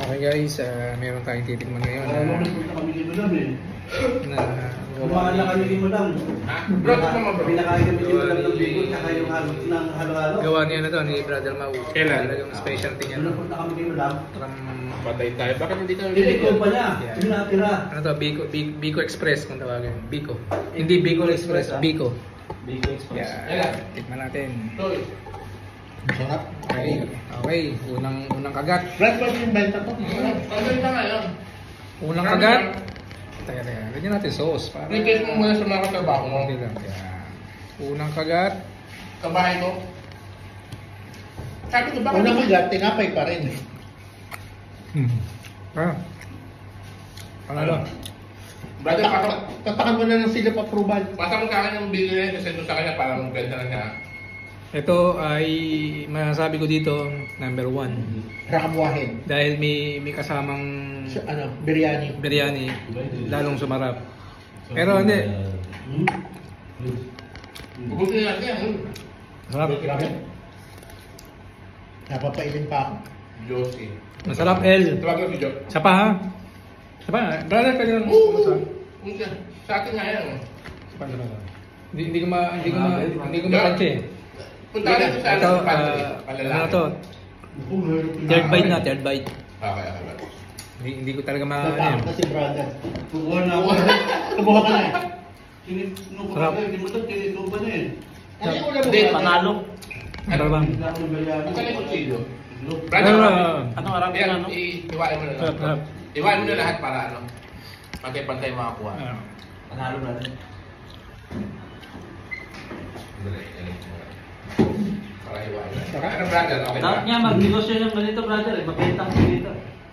Okay guys, meron tayong titikman ngayon na Kumain na kami ni Madam. Pinakain kami ni Madam ng bigot na kayo ng halo-halo. gawa niya na to ni Brother Mau. Kailan? Talagang specialty niya. Napunta kami ni Madam. From Patay tayo. Bakit hindi tayo Biko pa niya. Hindi natira. ano to, Biko Express kung tawagin. Biko. Hindi Biko Express, Biko. Biko Express. Yeah, tikman natin. Sarap. Okay. Okay, unang kagat. Brad, ba't yung benta to? Unang kagat. Teka. Lagyan natin sauce para. Request mo muna sa mga katrabaho mo. Okay lang. Yeah. Unang kagat. Kabahay ko. Sabi ko, bakit? Unang kagat, tinapay pa rin. Panalo. Brother, Tatakan mo na ng silip approval. basta mong kakan yung video na yun kasi doon sa kanya para magbenta na niya. Ito ay masasabi ko dito number 1. Rakabwahin. Dahil may kasamang Biryani. biryani, lalong sumarap. Pero hindi. Bubutin natin yan. Sarap. Napapailin pa ako. Josie. Masarap, El. Tawag mo si Jo. Isa pa ha? Isa pa? Brother, pwede lang. Sa akin nga yan. Isa pa. Hindi ko ma-panche. Punta ka sa Ito, palalaki. ano to? Third bite na, third bite. Okay. Hindi ko talaga Tatakot na si brother. Tubuhan na ako. Tubuhan ka na eh. Sarap. Hindi mo ito, tinituban na eh. Ano yung una mo? Hindi, Panalo. Ano ba? Hindi ako ng biryani. Punta na yung kutsilyo. Ano ba? Anong harap Yan, yan, ano? iwain mo na Sarap. lahat. Iwain mo na lahat para ano. Pantay-pantay makakuha. Panalo natin. Para iwain. Ano brother? Okay Dapat ba? niya mag-negosyo ng ganito, brother. Mabenta ko dito.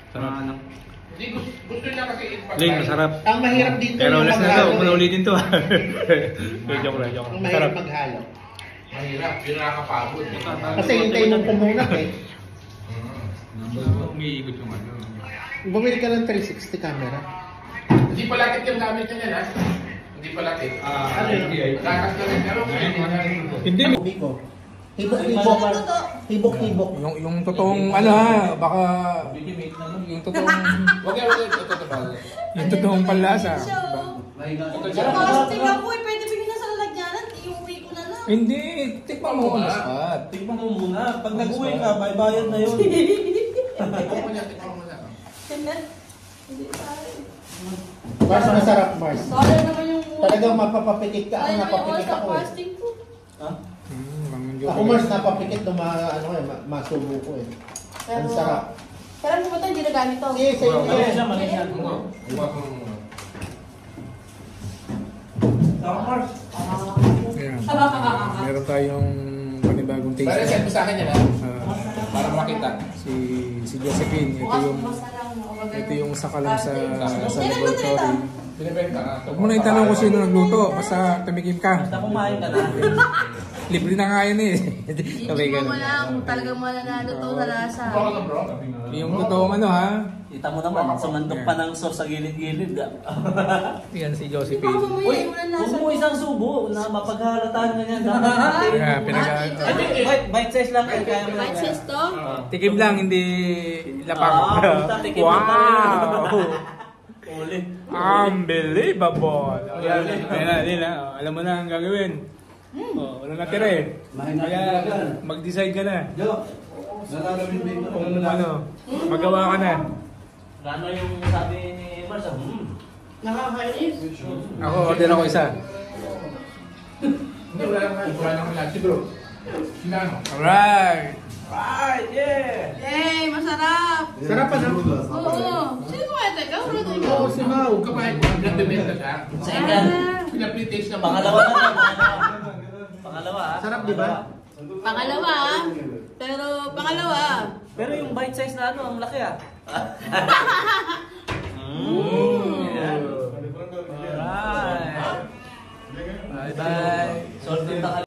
Sarap. Hindi, gusto niya kasi Ling, masarap. Ang mahirap dito Pero yung last na to, maghalo. huwag mo na ulitin to. Joke lang. Ang Masarap. mahirap maghalo. Mahirap, yun nakakapagod. Kasi hintayin mong pumunak eh. Umiikot yung ano. Bumili ka ng 360 camera. Hindi palakit yung gamit niya ha? Hindi palakit. Ano yun? Lakas na rin. Pero Hindi. Biko. Hibok-hibok. Hibok-hibok. Yung totoong ano ha, baka yung totoong Huwag yan, ito ba? yung totoong panlasa. Plastic ako eh, pwede bigyan na sa lalagyanan, iuwi ko na lang. Hindi, tikman mo on the spot. Tignan mo muna. Pag nag-uwi ka, bayad na yun. Tikman mo na. Hindi tayo. Mars, masarap Mars. Sorry naman yung... Talagang mapapapikit ka. Ako Ay, napapikit sa ako eh. plastic ko. Ha? Ako Mars, napapikit nung masubo ko eh. Ang sarap. Pero ano ba ito, hindi nagamit to? Sige, sa'yo Mali yun. siya, mali siya. Mars. Ayan. Meron tayong panibagong Pero taste. send mo sa akin yan ha? Ah, Para makita. si Josephine, ito yung sakalam sa laboratory. Binibenta ka. Huwag mo na itanong kung sino nagluto, basta tumikim ka. Basta kumain ka na. Libre na nga yun eh. Sabay Hindi ka mo na. lang kung talagang mananalo to sa lasa. Bro ka bro? Yung totoong ano ha, Kita mo naman, sumandok pa ng sauce sa gilid-gilid. yan si Hindi pa Josephine. ako mamuya, walang lasa. Huwag mo isang subo na mapaghalatahan na yan. Yeah, Bite size lang. Kaya mo Bite size to? tikim lang, hindi lapang. puta, tikim lang Wow! Ulit. Unbelievable! Yan na. Alam mo na ang gagawin. Oh, wala na tira eh. Kaya mag-decide ka na. Jo, nalalamin din ko. Kung ano, magawa ka na. Ano yung sabi ni Mars? Nakakainis. Ako, order ako isa. Hindi, wala naman lahat. Si bro. Sinano? Alright! Right, yeah! Yay, masarap. Sarap ano? Oo. Sino ko kaya ikaw? Luto ikaw. Oo, si Mau. Kabahin ko. Nagbibenta siya. Second. Pinapretaste na Pangalawa na lang. Pangalawa ah. Sarap di ba? Pangalawa ah. Pero pangalawa. Pero yung bite size na ano, ang laki ah. Yeah. Alright! Bye-bye! Salted na